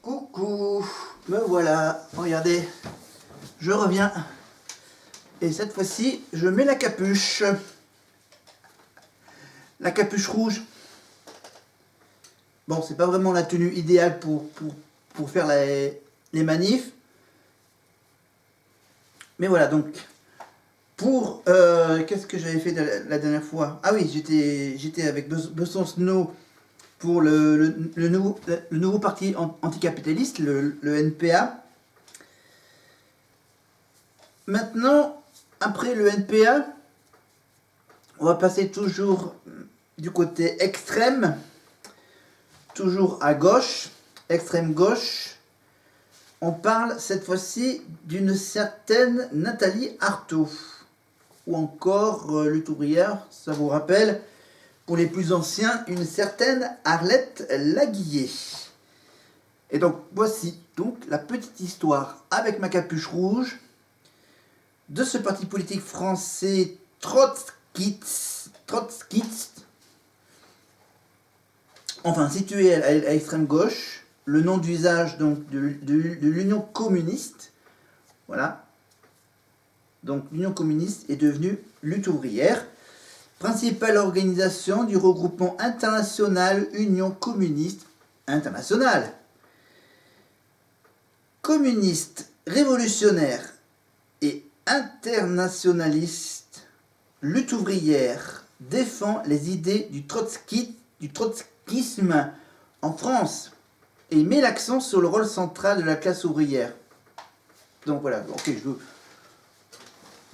Coucou, me voilà, regardez, je reviens. Et cette fois-ci, je mets la capuche. La capuche rouge. Bon, c'est pas vraiment la tenue idéale pour faire les manifs. Mais voilà, donc, pour... qu'est-ce que j'avais fait la dernière fois? Ah oui, j'étais avec Besancenot pour le nouveau parti anticapitaliste, le NPA. Maintenant, après le NPA, on va passer toujours du côté extrême, toujours à gauche, extrême gauche. On parle cette fois-ci d'une certaine Nathalie Arthaud, ou encore lutte ouvrière, ça vous rappelle, pour les plus anciens, une certaine Arlette Laguillet. Et donc voici donc la petite histoire avec ma capuche rouge de ce parti politique français trotskiste, enfin situé à l'extrême gauche, le nom d'usage donc de l'Union communiste, voilà. Donc l'Union communiste est devenue lutte ouvrière, principale organisation du regroupement international Union communiste internationale. Communiste, révolutionnaire et internationaliste, lutte ouvrière défend les idées du trotskisme en France et met l'accent sur le rôle central de la classe ouvrière. Donc voilà, ok,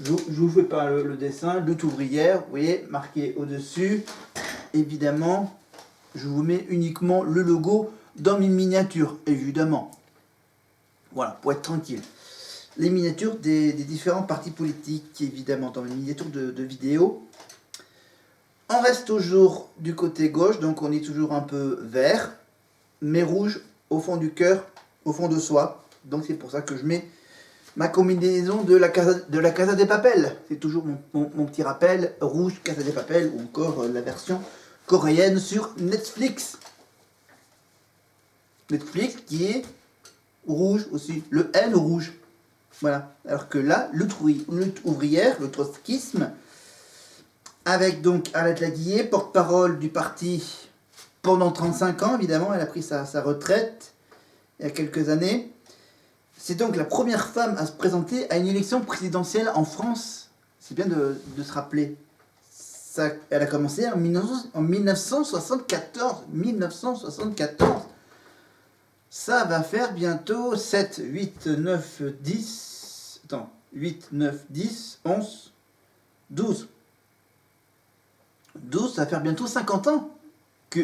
je vous fais pas le dessin, lutte ouvrière, vous voyez, marqué au-dessus. Évidemment, je vous mets uniquement le logo dans mes miniatures, évidemment. Voilà, pour être tranquille. Les miniatures des différents partis politiques, évidemment, dans les miniatures de vidéos. On reste toujours du côté gauche, donc on est toujours un peu vert, mais rouge au fond du cœur, au fond de soi. Donc c'est pour ça que je mets ma combinaison de la Casa de Papel. C'est toujours mon petit rappel, rouge, Casa de Papel, ou encore la version coréenne sur Netflix. Netflix qui est rouge aussi, le N rouge. Voilà. Alors que là, lutte ouvrière, le trotskisme, avec donc Arlette Laguillet, porte-parole du parti pendant 35 ans, évidemment, elle a pris sa retraite il y a quelques années. C'est donc la première femme à se présenter à une élection présidentielle en France. C'est bien de se rappeler. Ça, elle a commencé en 1974. 1974. Ça va faire bientôt 7, 8, 9, 10... Attends, 8, 9, 10, 11, 12. 12, ça va faire bientôt 50 ans que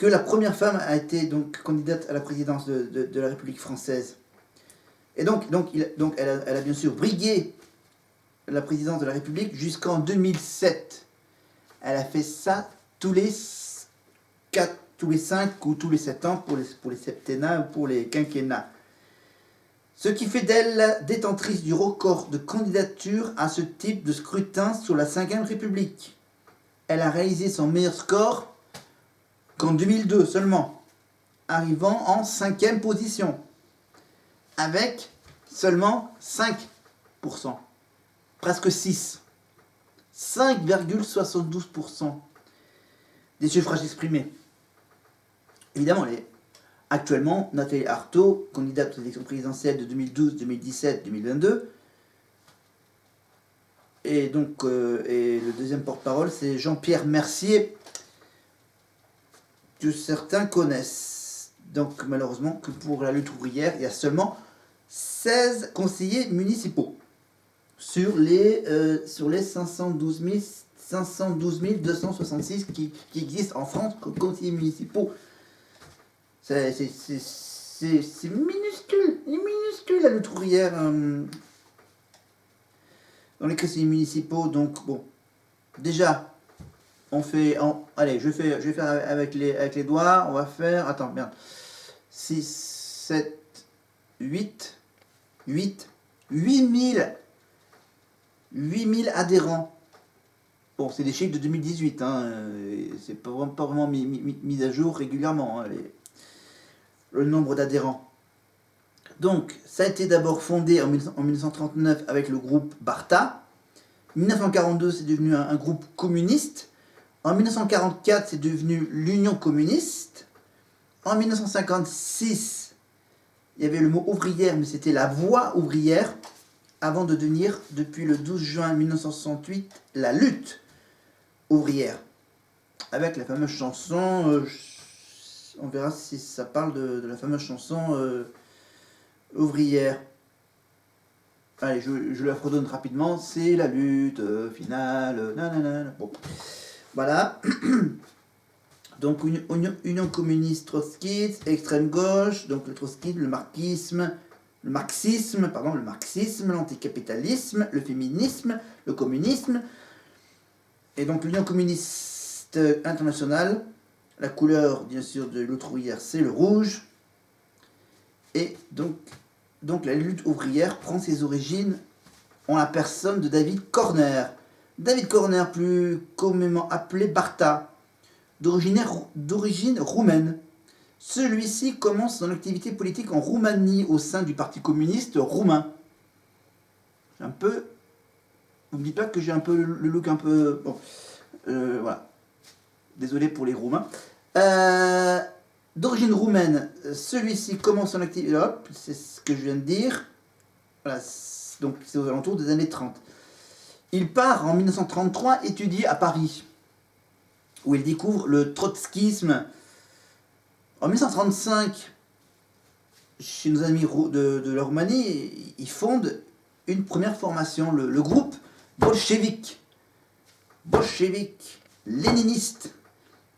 la première femme a été donc candidate à la présidence de la République française. Et donc elle a bien sûr brigué la présidence de la République jusqu'en 2007. Elle a fait ça tous les 5 ou tous les 7 ans pour les septennats ou pour les quinquennats. Ce qui fait d'elle la détentrice du record de candidature à ce type de scrutin sur la 5e République. Elle a réalisé son meilleur score qu'en 2002 seulement, arrivant en 5e position, avec seulement 5%, presque 6%, 5,72% des suffrages exprimés. Évidemment, actuellement, Nathalie Arthaud, candidate aux élections présidentielles de 2012, 2017, 2022, et donc et le deuxième porte-parole, c'est Jean-Pierre Mercier, que certains connaissent. Donc malheureusement que pour la lutte ouvrière, il y a seulement 16 conseillers municipaux sur les 512 266 qui existent en France comme conseillers municipaux. C'est minuscule, la lutte ouvrière dans les conseillers municipaux. Donc bon, déjà on fait, allez, je vais faire avec les doigts, on va faire, attends, merde, 6, 7, 8 000 adhérents. Bon, c'est des chiffres de 2018, hein, c'est pas vraiment mis à jour régulièrement. Hein, le nombre d'adhérents. Donc, ça a été d'abord fondé en 1939 avec le groupe Barta. En 1942, c'est devenu un groupe communiste. En 1944, c'est devenu l'Union communiste. En 1956, il y avait le mot ouvrière, mais c'était la Voix ouvrière, avant de devenir, depuis le 12 juin 1968, la lutte ouvrière. Avec la fameuse chanson, on verra si ça parle de la fameuse chanson ouvrière. Allez, je la fredonne rapidement. C'est la lutte finale. Nanana. Bon, voilà. Donc, Union communiste trotskiste, extrême gauche, donc le trotskisme, le marxisme, l'anticapitalisme, le féminisme, le communisme. Et donc, l'Union communiste internationale, la couleur, bien sûr, de lutte ouvrière, c'est le rouge. Et donc la lutte ouvrière prend ses origines en la personne de David Corner. David Corner, plus communément appelé Barta, d'origine roumaine. Celui-ci commence son activité politique en Roumanie au sein du Parti communiste roumain. Un peu... N'oubliez pas que j'ai un peu le look un peu... Bon, voilà. Désolé pour les Roumains. D'origine roumaine, celui-ci commence son activité... Hop, c'est ce que je viens de dire. Voilà, donc c'est aux alentours des années 30. Il part en 1933 étudier à Paris, où il découvre le trotskisme. En 1935, chez nos amis de la Roumanie, il fonde une première formation, le groupe bolchevique, léniniste,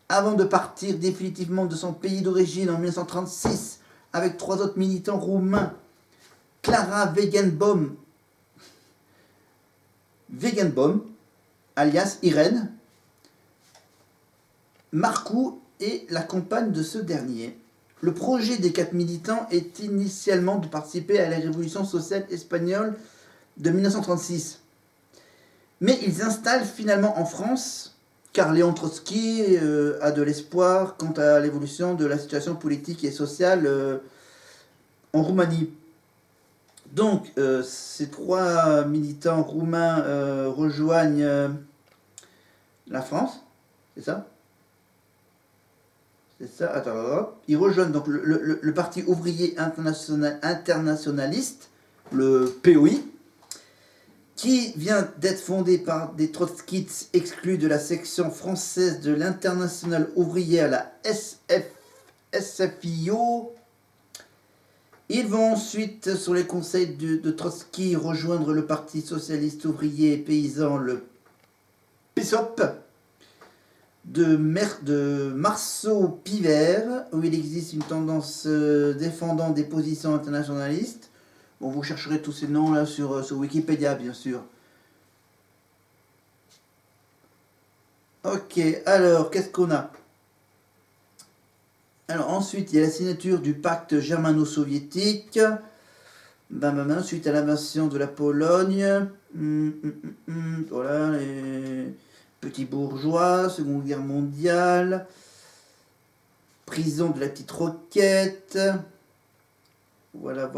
avant de partir définitivement de son pays d'origine en 1936 avec 3 autres militants roumains, Clara Wegenbaum, alias Irène, Marcou et la compagne de ce dernier. Le projet des 4 militants est initialement de participer à la révolution sociale espagnole de 1936. Mais ils s'installent finalement en France, car Léon Trotsky a de l'espoir quant à l'évolution de la situation politique et sociale en Roumanie. Donc, ces 3 militants roumains rejoignent la France, c'est ça ? C'est ça, attends. Ils rejoignent donc le Parti ouvrier internationaliste, le POI, qui vient d'être fondé par des trotskistes exclus de la section française de l'Internationale ouvrière, la SFIO. Ils vont ensuite, sur les conseils de Trotsky, rejoindre le Parti socialiste ouvrier et paysan, le PSOP, de Marceau Pivert, où il existe une tendance défendant des positions internationalistes. Bon, vous chercherez tous ces noms là sur Wikipédia, bien sûr. Ok, alors, qu'est-ce qu'on a ? Alors, ensuite, il y a la signature du pacte germano-soviétique. Suite à l'invasion de la Pologne. Voilà, les petits bourgeois, Seconde Guerre mondiale. Prison de la petite Roquette. Voilà.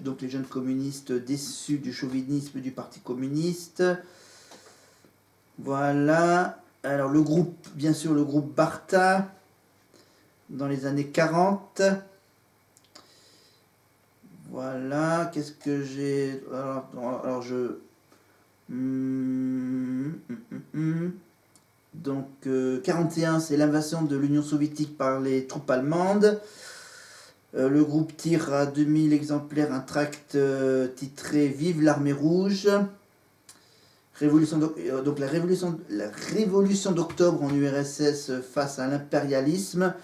Donc les jeunes communistes déçus du chauvinisme du Parti communiste. Voilà. Alors le groupe, bien sûr, le groupe Barta, dans les années 40. Voilà. Qu'est-ce que j'ai... Alors je... Donc 41, c'est l'invasion de l'Union soviétique par les troupes allemandes. Le groupe tire à 2000 exemplaires un tract titré Vive l'armée rouge. Donc la révolution d'octobre en URSS face à l'impérialisme,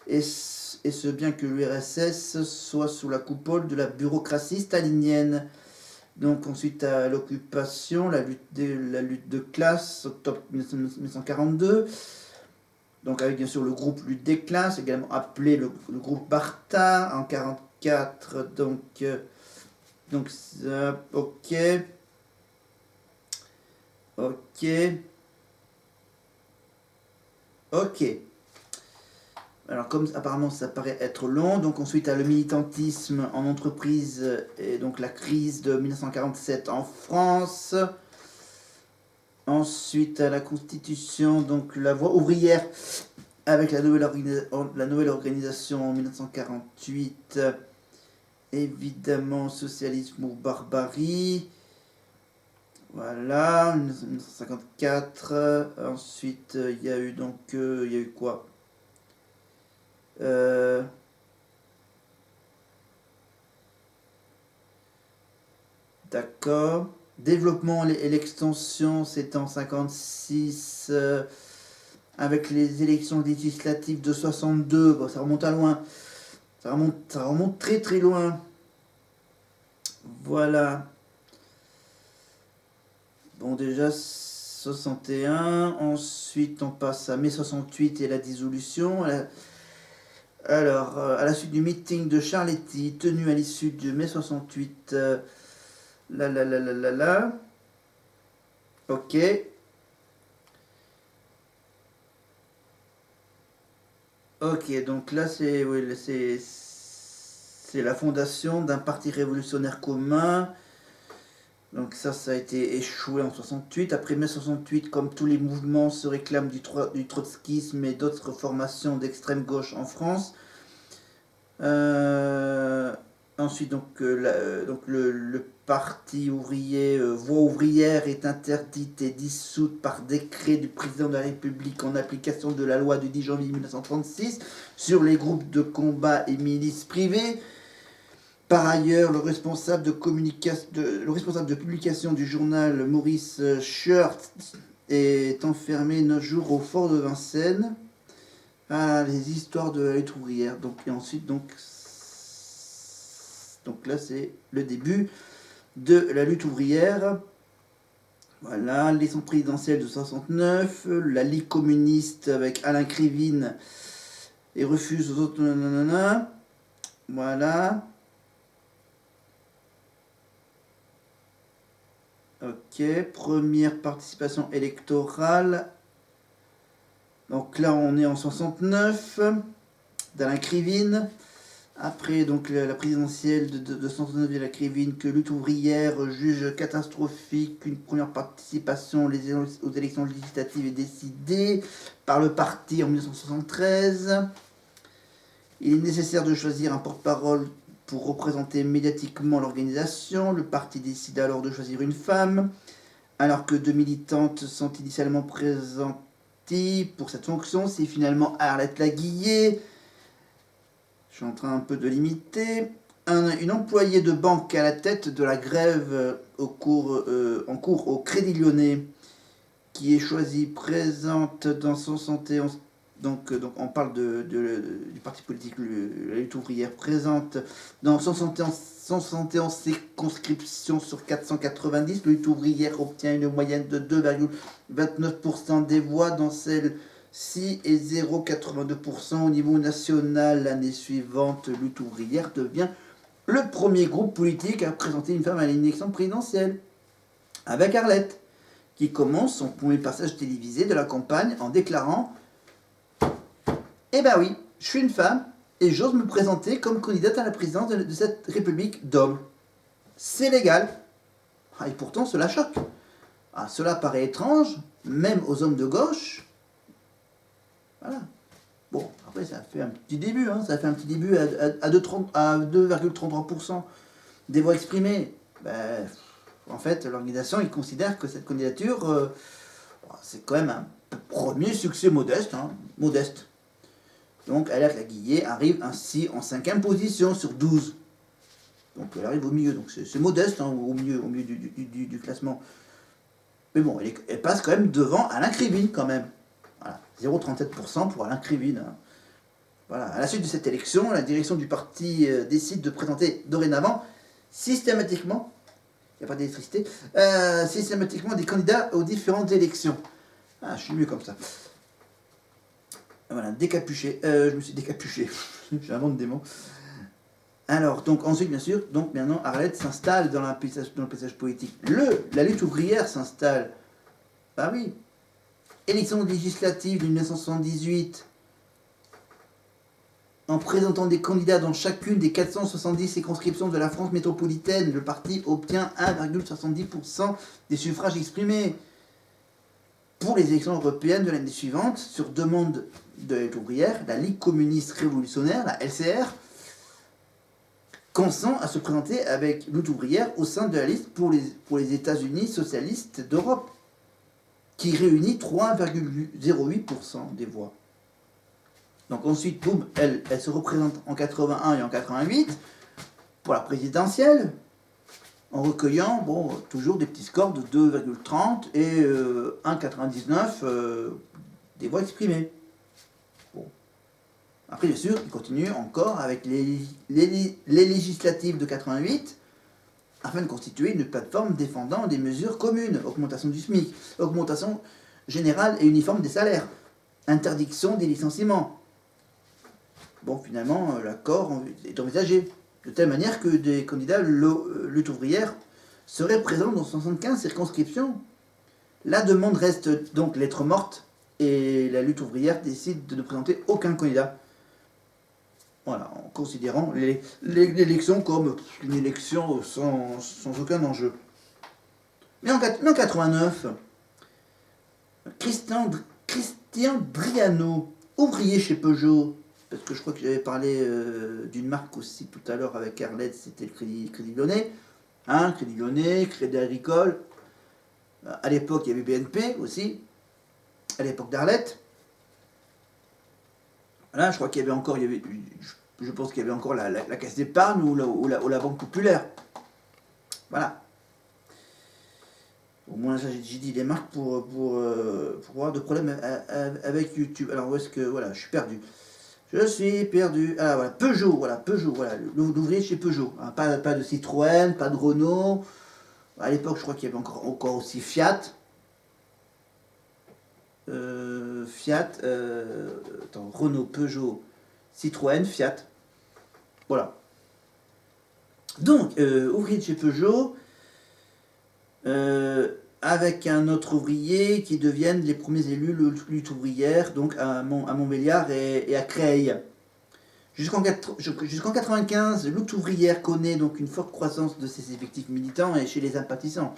et ce bien que l'URSS soit sous la coupole de la bureaucratie stalinienne. Donc ensuite à l'occupation, la lutte de classe, octobre 1942. Donc avec bien sûr le groupe Lutte des classes, également appelé le groupe Barta en 1944. Donc ça, ok. Alors comme apparemment ça paraît être long, donc ensuite à le militantisme en entreprise et donc la crise de 1947 en France. Ensuite à la constitution, donc la voie ouvrière avec la nouvelle organisation en 1948. Évidemment socialisme ou barbarie. Voilà, 1954. Ensuite il y a eu donc il y a eu quoi? D'accord. Développement et l'extension, c'est en 56 avec les élections législatives de 62. Bon, ça remonte à loin. Ça remonte très très loin. Voilà. Bon, déjà 61. Ensuite, on passe à mai 68 et la dissolution. Alors, à la suite du meeting de Charletti, tenu à l'issue de mai 68, ok. Ok, donc là, c'est la fondation d'un parti révolutionnaire commun. Donc ça a été échoué en 68. Après mai 68, comme tous les mouvements se réclament du trotskisme et d'autres formations d'extrême gauche en France. Ensuite, donc le parti ouvrier, Voix ouvrière, est interdite et dissoute par décret du président de la République en application de la loi du 10 janvier 1936 sur les groupes de combat et milices privées. Par ailleurs, le responsable de publication du journal, Maurice Schurz, est enfermé 9 jours au fort de Vincennes. Ah, les histoires de la lutte ouvrière. Donc, et ensuite, donc là, c'est le début de la lutte ouvrière. Voilà, l'élection présidentielle de 69, la Ligue communiste avec Alain Krivine et refuse aux autres. Nanana. Voilà. Ok, première participation électorale. Donc là, on est en 69, d'Alain Krivine. Après, donc la présidentielle de 69 de la Krivine, que lutte ouvrière juge catastrophique qu'une première participation aux élections législatives est décidée par le parti en 1973. Il est nécessaire de choisir un porte-parole pour représenter médiatiquement l'organisation. Le parti décide alors de choisir une femme, alors que 2 militantes sont initialement présentées pour cette fonction. C'est finalement Arlette Laguillet. Je suis en train un peu de limiter. Une employée de banque à la tête de la grève en cours au Crédit Lyonnais, qui est choisie, présente dans 71. Donc on parle du parti politique, la lutte ouvrière, présente dans 171 circonscriptions sur 490. La lutte ouvrière obtient une moyenne de 2,29% des voix dans celle-ci et 0,82% au niveau national. L'année suivante, lutte ouvrière devient le premier groupe politique à présenter une femme à l'élection présidentielle, avec Arlette, qui commence son premier passage télévisé de la campagne en déclarant: eh ben oui, je suis une femme et j'ose me présenter comme candidate à la présidence de cette république d'hommes. C'est légal. Ah, et pourtant, cela choque. Ah, cela paraît étrange, même aux hommes de gauche. Voilà. Bon, après, ça fait un petit début. Hein. Ça fait un petit début à 2,33% des voix exprimées. Ben, en fait, l'organisation, ils considèrent que cette candidature, c'est quand même un premier succès modeste. Hein, modeste. Donc Arlette Laguillet arrive ainsi en 5e position sur 12. Donc elle arrive au milieu, donc c'est modeste, hein, au milieu du classement. Mais bon, elle passe quand même devant Alain Krivine quand même. Voilà, 0,37% pour Alain Krivine. Hein. Voilà. À la suite de cette élection, la direction du parti décide de présenter dorénavant systématiquement, il n'y a pas d'électricité, systématiquement des candidats aux différentes élections. Ah, je suis mieux comme ça. Voilà, décapuché. Je me suis décapuché. J'invente des mots. Alors, donc ensuite, bien sûr, donc maintenant, Arlette s'installe dans le paysage politique. La lutte ouvrière s'installe. Bah oui. Élection législative de 1978. En présentant des candidats dans chacune des 470 circonscriptions de la France métropolitaine, le parti obtient 1,70% des suffrages exprimés. Pour les élections européennes de l'année suivante, sur demande de la lutte ouvrière, la Ligue communiste révolutionnaire, la LCR, consent à se présenter avec lutte ouvrière au sein de la liste pour les États-Unis socialistes d'Europe, qui réunit 3,08% des voix. Donc ensuite, boum, elle se représente en 81 et en 88 pour la présidentielle, en recueillant, bon, toujours des petits scores de 2,30 et 1,99 des voix exprimées. Bon. Après, bien sûr, il continue encore avec les législatives de 88, afin de constituer une plateforme défendant des mesures communes, augmentation du SMIC, augmentation générale et uniforme des salaires, interdiction des licenciements. Bon, finalement, l'accord est envisagé, de telle manière que des candidats lutte ouvrière seraient présents dans 75 circonscriptions. La demande reste donc lettre morte, et la lutte ouvrière décide de ne présenter aucun candidat. Voilà, en considérant l'élection comme une élection sans aucun enjeu. Mais en 89, Christian Driano, ouvrier chez Peugeot, parce que je crois que j'avais parlé d'une marque aussi tout à l'heure avec Arlette, c'était le Crédit Lyonnais. Crédit Lyonnais, Crédit Agricole. À l'époque, il y avait BNP aussi, à l'époque d'Arlette. Là, je crois qu'il y avait encore, je pense qu'il y avait encore la Caisse d'épargne ou la Banque Populaire. Voilà. Au moins, j'ai dit les marques pour avoir de problèmes avec YouTube. Alors, où est-ce que... Voilà, je suis perdu. Je suis perdu. Ah, voilà, Peugeot, voilà, l'ouvrier chez Peugeot. Hein, pas de Citroën, pas de Renault. À l'époque, je crois qu'il y avait encore aussi Fiat. Renault, Peugeot, Citroën, Fiat. Voilà. Donc, ouvrier de chez Peugeot, avec un autre ouvrier qui deviennent les premiers élus lutte ouvrière, donc à Montbéliard et à Creil. Jusqu'en 95, lutte ouvrière connaît donc une forte croissance de ses effectifs militants et chez les sympathisants.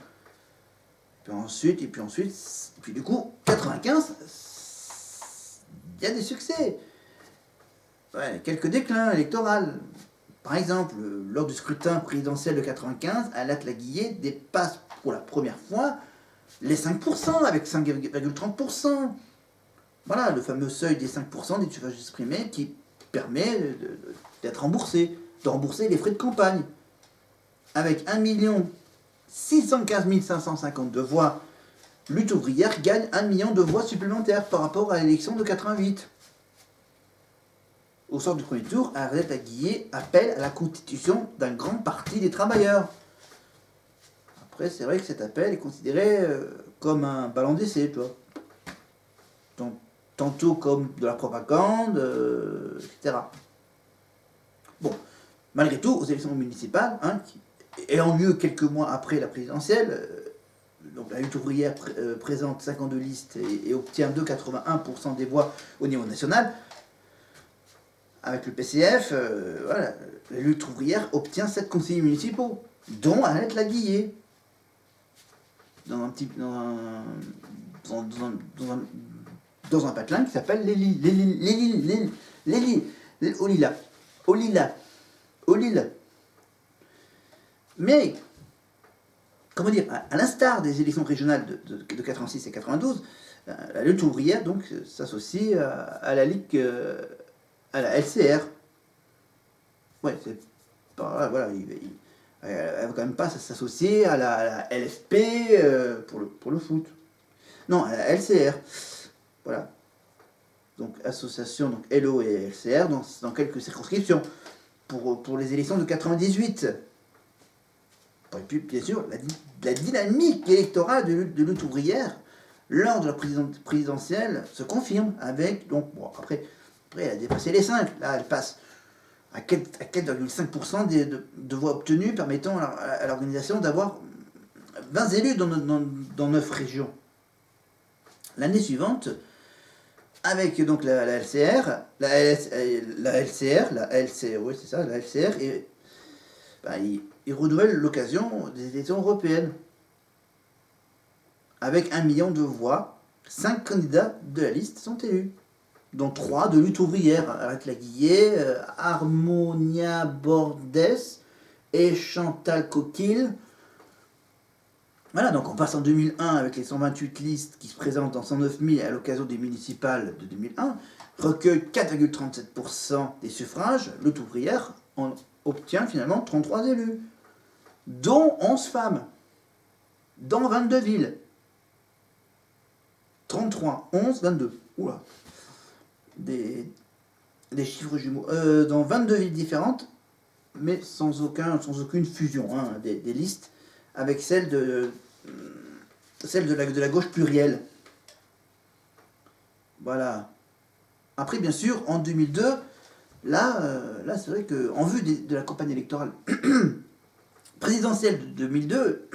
Puis du coup, 95, il y a des succès. Ouais, quelques déclins électoraux. Par exemple, lors du scrutin présidentiel de 95, Alat Laguillet dépasse pour la première fois les 5%, avec 5,30%. Voilà, le fameux seuil des 5% des suffrages exprimés qui permet d'être remboursé, de rembourser les frais de campagne. Avec 1 615 552 voix, lutte ouvrière gagne 1 million de voix supplémentaires par rapport à l'élection de 88. Au sort du premier tour, Arlette Laguillet appelle à la constitution d'un grand parti des travailleurs. Après, c'est vrai que cet appel est considéré comme un ballon d'essai, tu vois. Donc, tantôt comme de la propagande, etc. Bon, malgré tout, aux élections municipales, ayant lieu quelques mois après la présidentielle, donc la lutte ouvrière présente 52 listes et obtient 2,81% des voix au niveau national. Avec le PCF, voilà, la lutte ouvrière obtient 7 conseillers municipaux, dont Arlette Laguillet. Dans un patelin qui s'appelle Olila. Mais, comment dire, à l'instar des élections régionales de 86 et 92, la lutte ouvrière donc s'associe à la Ligue, à la LCR. Ouais, c'est pas voilà, elle ne va quand même pas s'associer à la LFP pour le foot. Non, à la LCR. Voilà. Donc, association, donc LO et LCR, dans quelques circonscriptions. Pour les élections de 98. Et puis, bien sûr, la dynamique électorale de lutte ouvrière lors de la présidentielle se confirme avec, donc, bon, après elle a dépassé les 5. Là, elle passe à 4,5% de voix obtenues, permettant à l'organisation d'avoir 20 élus dans 9 régions. L'année suivante, avec donc la LCR, la LCR, oui c'est ça, la LCR, et bah, il renouvelle l'occasion des élections européennes. Avec 1 million de voix, 5 candidats de la liste sont élus, dont 3 de lutte ouvrière, Arlette Laguillet, Harmonia Bordes et Chantal Coquille. Voilà, donc on passe en 2001 avec les 128 listes qui se présentent en 109 000 à l'occasion des municipales de 2001, recueille 4,37% des suffrages, lutte ouvrière obtient finalement 33 élus, dont 11 femmes, dans 22 villes. 33, 11, 22. Oula. Des chiffres jumeaux. Dans 22 villes différentes, mais sans aucune fusion des listes avec celle de la gauche plurielle. Voilà. Après, bien sûr, en 2002, là c'est vrai qu'en vue de la campagne électorale présidentielle de 2002,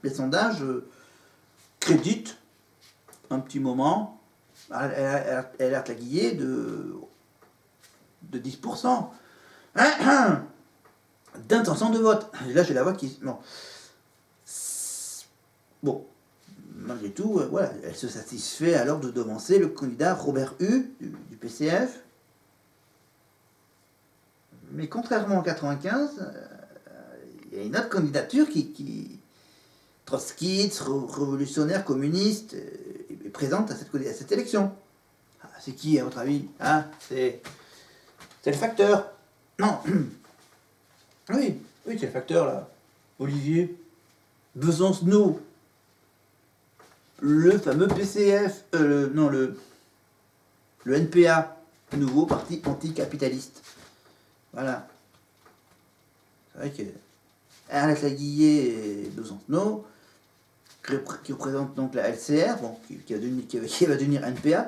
les sondages créditent un petit moment Arlette Laguillet de 10% d'intention de vote. Et là, j'ai la voix qui... Bon, malgré tout, voilà, elle se satisfait alors de devancer le candidat Robert Hue du PCF. Mais contrairement en 95, il y a une autre candidature qui trotskiste, révolutionnaire, communiste, est présente à cette élection. Ah, c'est qui, à votre avis? C'est le facteur. Non. Oui, c'est le facteur, là. Olivier Besancenot. Le fameux PCF. Le NPA. Nouveau parti anticapitaliste. Voilà. C'est vrai que Arlette Laguillet et Besancenot, qui représente donc la LCR, bon, qui va devenir NPA,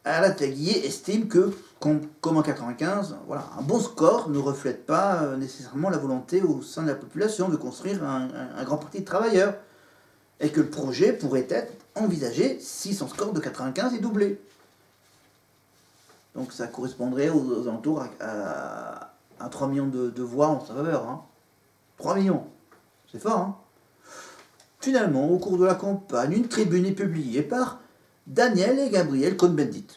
Arlette Laguillet estime que, comme en 95, voilà, un bon score ne reflète pas nécessairement la volonté au sein de la population de construire un grand parti de travailleurs, et que le projet pourrait être envisagé si son score de 95 est doublé. Donc ça correspondrait aux alentours à 3 millions de voix en sa faveur. 3 millions, c'est fort. Finalement, au cours de la campagne, une tribune est publiée par Daniel et Gabriel Cohn-Bendit.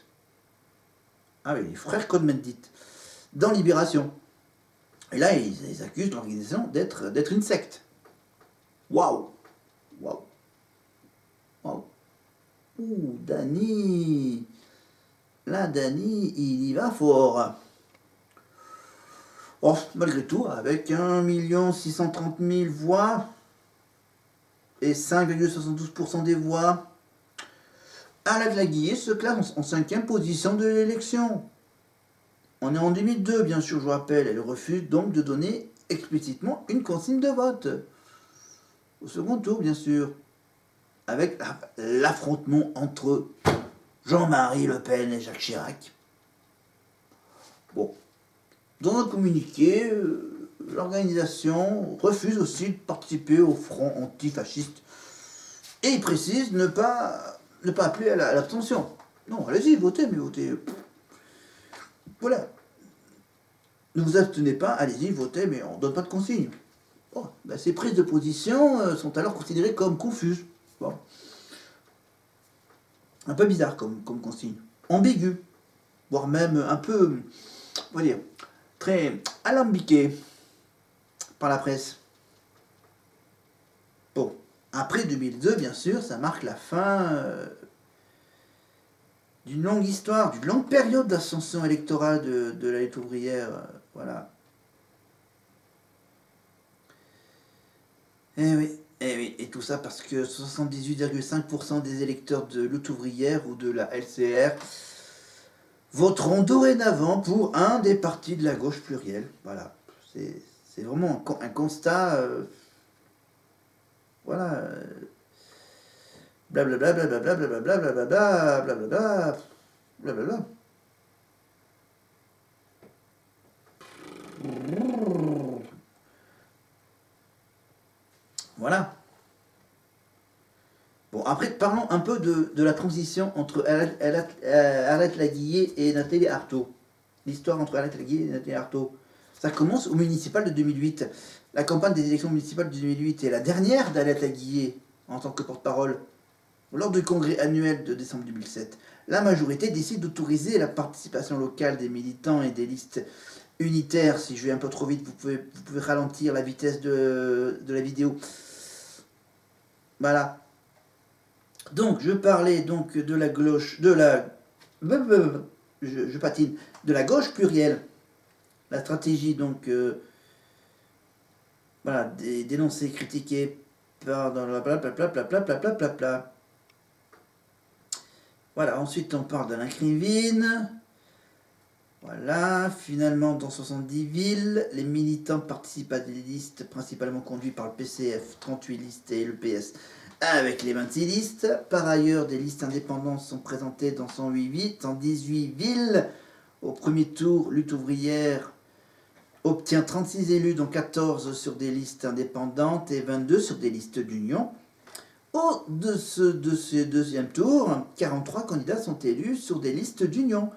Ah oui, les frères Cohn-Bendit. Dans Libération. Et là, ils accusent l'organisation d'être une secte. Waouh. Ouh, Dany. Là, Dany, il y va fort. Oh, malgré tout, avec 1 630 000 voix et 5,72% des voix, Arlette Laguillet se classe en 5e position de l'élection. On est en 2002, bien sûr, je vous rappelle. Elle refuse donc de donner explicitement une consigne de vote. Au second tour, bien sûr. Avec l'affrontement entre Jean-Marie Le Pen et Jacques Chirac. Bon. Dans un communiqué, l'organisation refuse aussi de participer au front antifasciste. Et il précise ne pas appeler à l'abstention. Non, allez-y, votez, mais votez. Voilà. Ne vous abstenez pas, allez-y, votez, mais on ne donne pas de consigne. Bon, ben ces prises de position sont alors considérées comme confuses. Bon. Un peu bizarre comme consigne. Ambigu. Voire même un peu, on va dire, très alambiqué par la presse. Bon. Après 2002, bien sûr, ça marque la fin d'une longue histoire, d'une longue période d'ascension électorale de la lutte ouvrière. Voilà. Oui. Et tout ça parce que 78,5% des électeurs de lutte ouvrière ou de la LCR voteront dorénavant pour un des partis de la gauche plurielle. Voilà. C'est vraiment un constat. Voilà. Blablabla, blablabla, blablabla, blablabla, blablabla, blablabla. Voilà. Bon, après, parlons un peu de la transition entre Arlette Laguiller et Nathalie Arthaud. L'histoire entre Arlette Laguiller et Nathalie Arthaud. Ça commence au municipal de 2008. La campagne des élections municipales de 2008 est la dernière d'Arlette Laguiller en tant que porte-parole. Lors du congrès annuel de décembre 2007, la majorité décide d'autoriser la participation locale des militants et des listes unitaires. Si je vais un peu trop vite, vous pouvez ralentir la vitesse de la vidéo. Voilà. Donc, je parlais donc de la gauche, je patine, de la gauche plurielle. La stratégie, donc, voilà, dénoncée, critiquée par dans la blablabla. Voilà, ensuite on parle d'Alain Krivine. Voilà, finalement dans 70 villes, les militants participent à des listes principalement conduites par le PCF, 38 listes, et le PS avec les 26 listes. Par ailleurs, des listes indépendantes sont présentées dans 118 villes. Au premier tour, Lutte ouvrière obtient 36 élus, dont 14 sur des listes indépendantes et 22 sur des listes d'union. De ce deuxième tour, 43 candidats sont élus sur des listes d'union.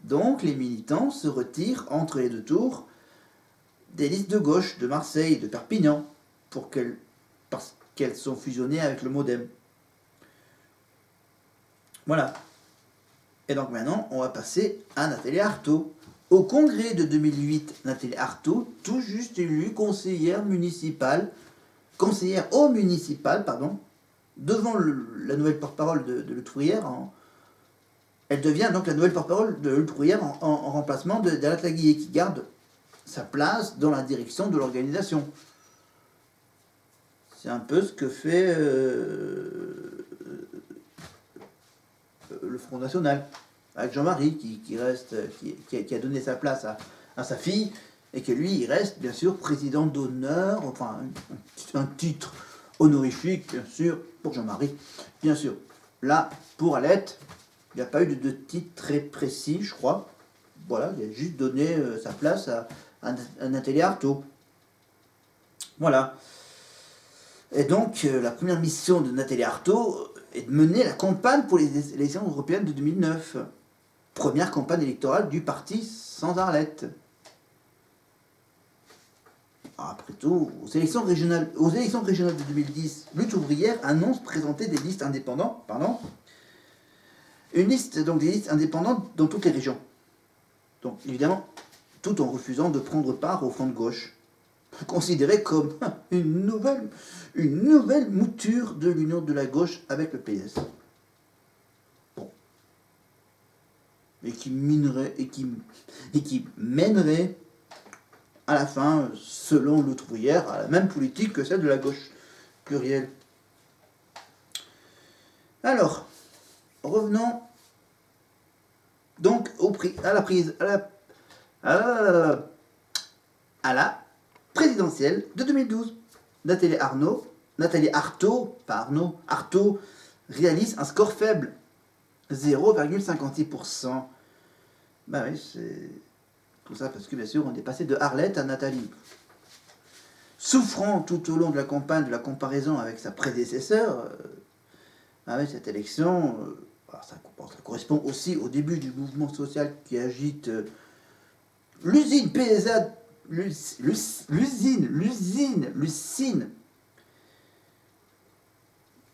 Donc les militants se retirent entre les deux tours des listes de gauche de Marseille et de Perpignan parce qu'elles sont fusionnées avec le MoDem. Voilà. Et donc maintenant, on va passer à Nathalie Arthaud. Au congrès de 2008, Nathalie Arthaud, tout juste élue conseillère au municipal, devant la nouvelle porte-parole de Lutte ouvrière. Elle devient donc la nouvelle porte-parole de Lutte ouvrière en remplacement d'Arlette Laguiller, qui garde sa place dans la direction de l'organisation. C'est un peu ce que fait le Front National, avec Jean-Marie, qui a donné sa place à sa fille, et que lui, il reste, bien sûr, président d'honneur, enfin, un titre honorifique, bien sûr, pour Jean-Marie, bien sûr. Là, pour Alette, il n'y a pas eu de titre très précis, je crois. Voilà, il a juste donné sa place à Nathalie Arthaud. Voilà. Et donc, la première mission de Nathalie Arthaud est de mener la campagne pour les élections européennes de 2009. Première campagne électorale du parti sans Arlette. Après tout, aux élections régionales de 2010, Lutte ouvrière annonce présenter des listes indépendantes, une liste, donc des listes indépendantes dans toutes les régions. Donc évidemment, tout en refusant de prendre part au front de gauche, considéré comme une nouvelle mouture de l'union de la gauche avec le PS. Bon. Et qui mènerait à la fin, selon Lutte ouvrière, à la même politique que celle de la gauche plurielle. Alors, revenons donc à la présidentielle de 2012. Nathalie Arthaud réalise un score faible, 0,56%. Ben oui, c'est tout ça parce que bien sûr on est passé de Arlette à Nathalie. Souffrant tout au long de la campagne de la comparaison avec sa prédécesseur, cette élection, ça correspond aussi au début du mouvement social qui agite l'usine PSA, l'usine,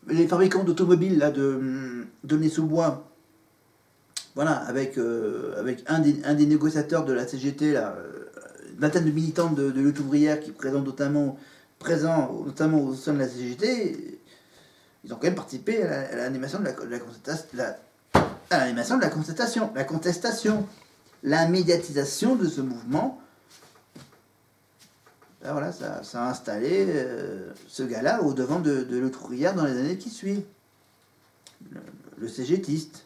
les fabricants d'automobiles là de Nez-sous-Bois. Voilà, avec un des négociateurs de la CGT, là, une vingtaine de militants de Lutte ouvrière qui présentent notamment au sein de la CGT, ils ont quand même participé à l'animation de la contestation, la médiatisation de ce mouvement. Ben voilà, ça a installé ce gars-là au devant de Lutte ouvrière dans les années qui suivent, le CGTiste.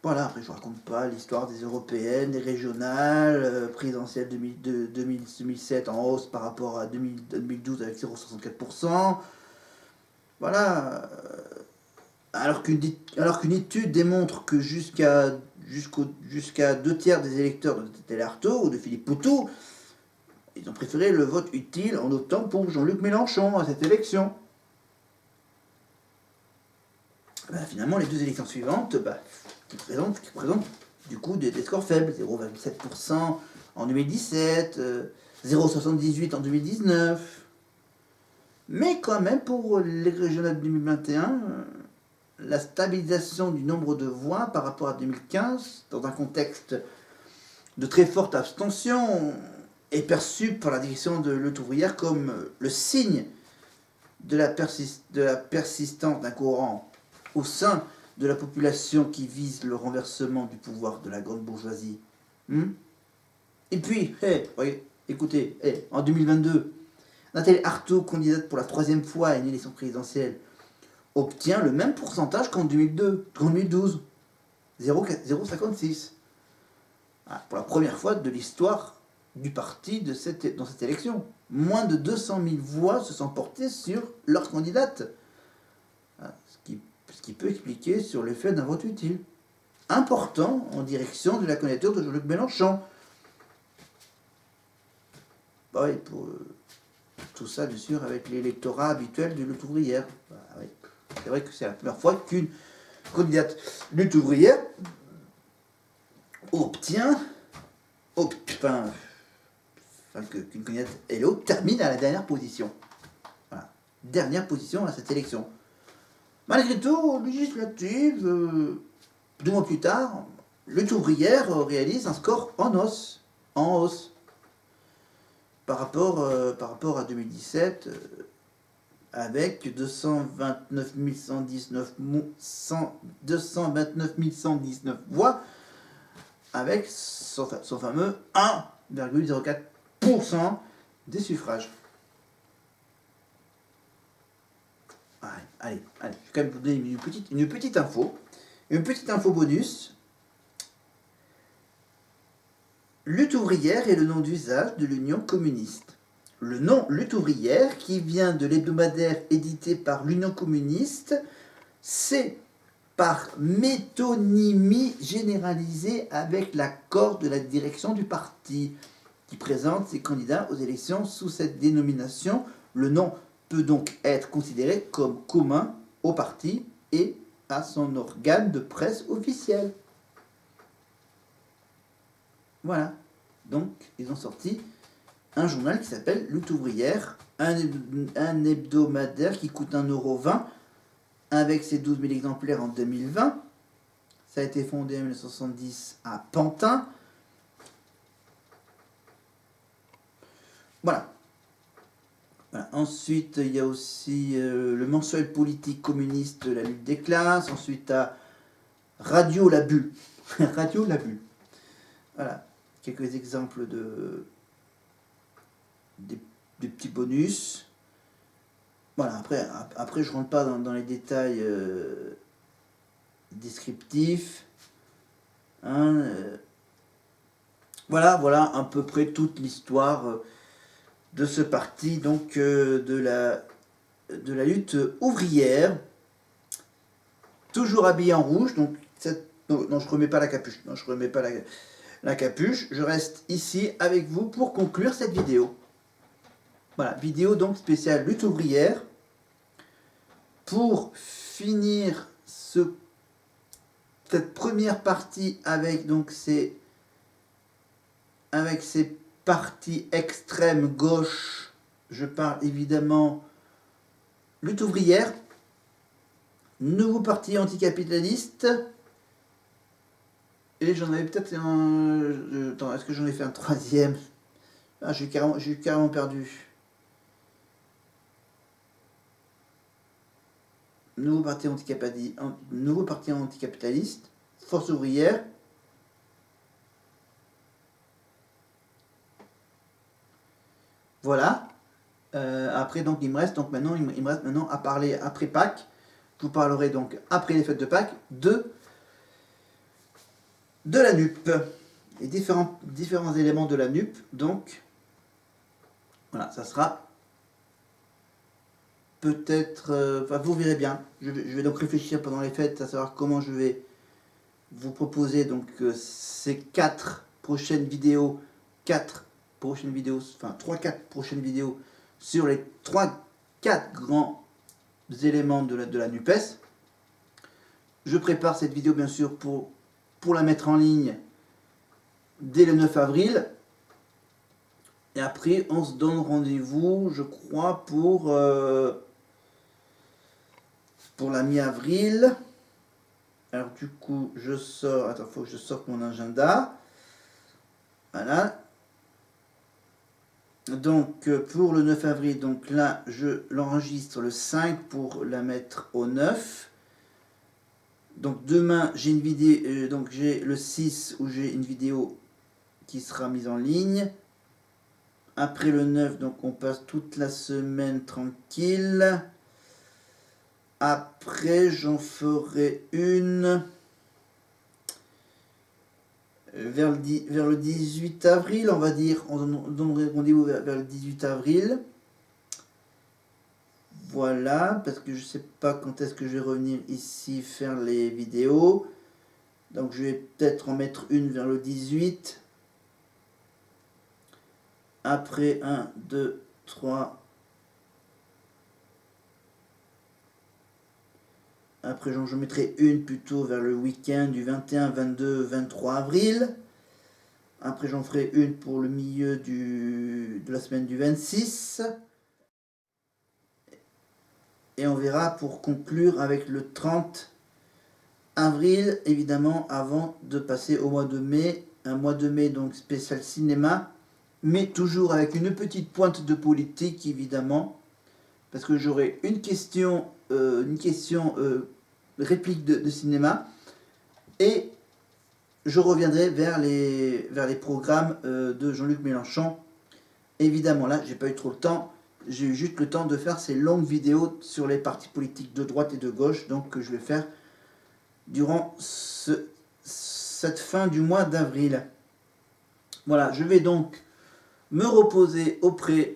Voilà, après je ne raconte pas l'histoire des européennes, des régionales, présidentielles 2007 en hausse par rapport à 2012 avec 0,64%. Voilà. Alors qu'une étude démontre que jusqu'à 2 tiers des électeurs de Nathalie Arthaud ou de Philippe Poutou, ils ont préféré le vote utile en optant pour Jean-Luc Mélenchon à cette élection. Finalement, les deux élections suivantes, qui présentent du coup des scores faibles, 0,7% en 2017, 0,78 en 2019. Mais quand même, pour les régionales de 2021, la stabilisation du nombre de voix par rapport à 2015, dans un contexte de très forte abstention, est perçue par la direction de Lutte ouvrière comme le signe de la persistance d'un courant au sein de la population qui vise le renversement du pouvoir de la grande bourgeoisie. Et puis, écoutez, en 2022, Nathalie Arthaud, candidate pour la 3e fois à une élection présidentielle, obtient le même pourcentage qu'en 2012, 0,56. Pour la première fois de l'histoire du parti dans cette élection. Moins de 200 000 voix se sont portées sur leur candidate. Ce qui peut expliquer sur l'effet d'un vote utile. Important en direction de la candidature de Jean-Luc Mélenchon. Pour tout ça, bien sûr, avec l'électorat habituel de Lutte ouvrière. C'est vrai que c'est la première fois qu'une candidate Lutte ouvrière qu'une candidate LO termine à la dernière position. Voilà. Dernière position à cette élection. Malgré tout, législative, 2 mois plus tard, Lutte ouvrière réalise un score en hausse. Par rapport à 2017, avec 229 119 voix, avec son fameux 1,04% des suffrages. Allez, je vais quand même vous donner une petite info bonus. Lutte ouvrière est le nom d'usage de l'Union communiste. Le nom Lutte ouvrière, qui vient de l'hebdomadaire édité par l'Union communiste, c'est par métonymie généralisée avec l'accord de la direction du parti, qui présente ses candidats aux élections sous cette dénomination. Le nom peut donc être considéré comme commun au parti et à son organe de presse officiel. Voilà. Donc, ils ont sorti un journal qui s'appelle Lutte ouvrière, un hebdomadaire qui coûte 1,20 € avec ses 12 000 exemplaires en 2020. Ça a été fondé en 1970 à Pantin. Voilà. Ensuite, il y a aussi le mensuel politique communiste La lutte des classes. Ensuite, à Radio La Bulle. Radio La Bulle. Voilà. Quelques exemples des petits bonus. Voilà, après je ne rentre pas dans les détails descriptifs. Voilà à peu près toute l'histoire de ce parti, donc de la lutte ouvrière. Toujours habillé en rouge, donc non, je remets pas la capuche. Non, je remets pas la capuche. Je reste ici avec vous pour conclure cette vidéo. Voilà, vidéo donc spéciale lutte ouvrière. Pour finir cette première partie avec donc ces partis extrême gauche, je parle évidemment lutte ouvrière, nouveau parti anticapitaliste, et j'en avais peut-être un... Attends, est-ce que j'en ai fait un troisième? J'ai carrément perdu. Nouveau parti anticapitaliste, Force ouvrière. Voilà. Après, donc, il me reste maintenant à parler après Pâques. Je vous parlerai donc après les fêtes de Pâques de la NUP. Les différents éléments de la NUP. Donc, voilà, ça sera peut-être... vous verrez bien. Je vais donc réfléchir pendant les fêtes à savoir comment je vais vous proposer donc ces 4 prochaines vidéos, 4 prochaines vidéos, enfin 3-4 prochaines vidéos sur les 3-4 grands éléments de la NUPES. Je prépare cette vidéo bien sûr pour la mettre en ligne dès le 9 avril. Et après, on se donne rendez-vous, je crois, pour la mi-avril. Alors du coup, je sors... Attends, il faut que je sorte mon agenda. Voilà. Donc, pour le 9 avril, donc là, je l'enregistre le 5 pour la mettre au 9. Donc demain, j'ai une vidéo... donc j'ai le 6 où j'ai une vidéo qui sera mise en ligne. Après le 9, donc on passe toute la semaine tranquille. Après, j'en ferai une vers le 18 avril, on va dire. On donnerait rendez-vous vers le 18 avril. Voilà, parce que je ne sais pas quand est-ce que je vais revenir ici faire les vidéos. Donc je vais peut-être en mettre une vers le 18. Après 1, 2, 3. Après, je mettrai une plutôt vers le week-end du 21, 22, 23 avril. Après, j'en ferai une pour le milieu de la semaine du 26. Et on verra pour conclure avec le 30 avril, évidemment, avant de passer au mois de mai. Un mois de mai, donc spécial cinéma, mais toujours avec une petite pointe de politique, évidemment. Parce que j'aurai une question réplique de cinéma, et je reviendrai vers les programmes de Jean-Luc Mélenchon. Évidemment, là, j'ai pas eu trop le temps, j'ai eu juste le temps de faire ces longues vidéos sur les partis politiques de droite et de gauche, donc que je vais faire durant cette fin du mois d'avril. Voilà, je vais donc me reposer auprès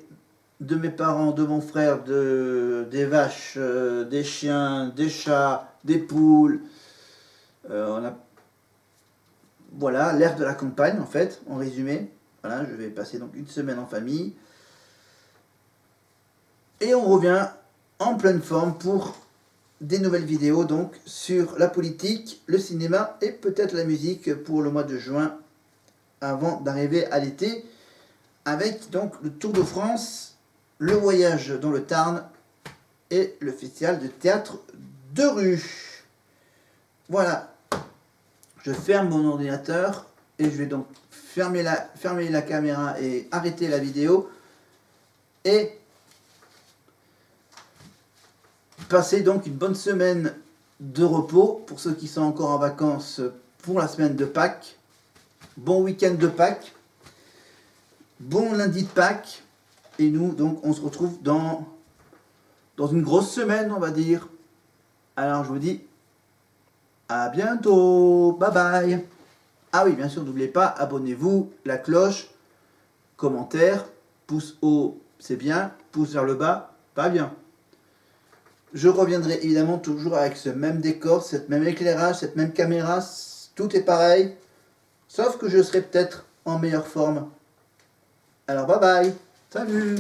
de mes parents, de mon frère, des vaches, des chiens, des chats, des poules. Voilà, l'air de la campagne en fait, en résumé. Voilà, je vais passer donc une semaine en famille. Et on revient en pleine forme pour des nouvelles vidéos donc sur la politique, le cinéma et peut-être la musique pour le mois de juin avant d'arriver à l'été avec donc le Tour de France, le voyage dans le Tarn et le festival de théâtre de rue. Voilà, je ferme mon ordinateur et je vais donc fermer la caméra et arrêter la vidéo et passer donc une bonne semaine de repos pour ceux qui sont encore en vacances pour la semaine de Pâques. Bon week-end de Pâques, bon lundi de Pâques, et nous donc on se retrouve dans une grosse semaine on va dire. Alors je vous dis à bientôt, bye bye. Ah oui, bien sûr, n'oubliez pas, abonnez-vous, la cloche, commentaire, pouce haut c'est bien, pouce vers le bas, pas bien. Je reviendrai évidemment toujours avec ce même décor, cette même éclairage, cette même caméra, tout est pareil, sauf que je serai peut-être en meilleure forme. Alors bye bye, salut.